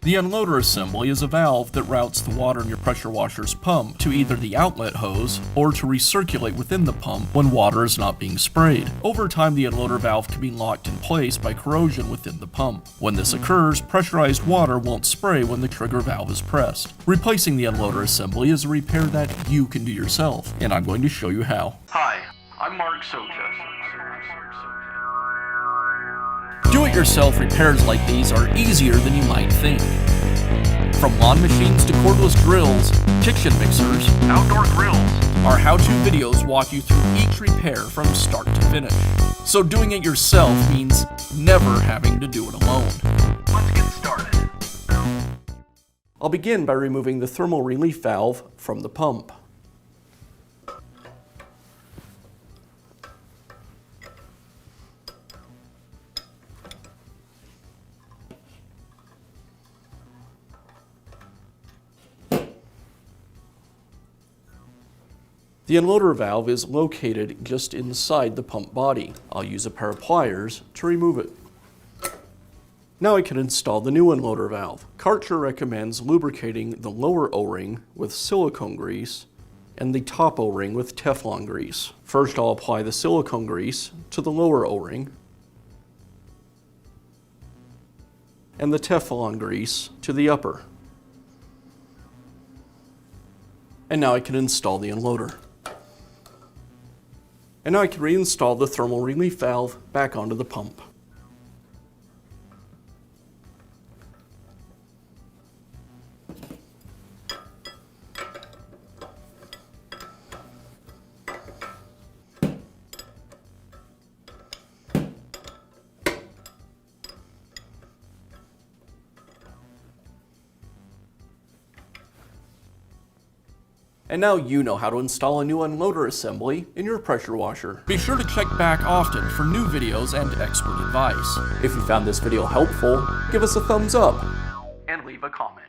The unloader assembly is a valve that routes the water in your pressure washer's pump to either the outlet hose or to recirculate within the pump when water is not being sprayed. Over time, the unloader valve can be locked in place by corrosion within the pump. When this occurs, pressurized water won't spray when the trigger valve is pressed. Replacing the unloader assembly is a repair that you can do yourself, and I'm going to show you how. Hi, I'm Mark Socha. Do-it-yourself repairs like these are easier than you might think. From lawn machines to cordless drills, kitchen mixers, Outdoor grills. our how-to videos walk you through each repair from start to finish. So doing it yourself means never having to do it alone. Let's get started. I'll begin by removing the thermal relief valve from the pump. The unloader valve is located just inside the pump body. I'll use a pair of pliers to remove it. Now I can install the new unloader valve. Karcher recommends lubricating the lower O-ring with silicone grease and the top O-ring with Teflon grease. First, I'll apply the silicone grease to the lower O-ring and the Teflon grease to the upper. And now I can install the unloader. And now I can reinstall the thermal relief valve back onto the pump. And now you know how to install a new unloader assembly in your pressure washer. Be sure to check back often for new videos and expert advice. If you found this video helpful, give us a thumbs up And leave a comment.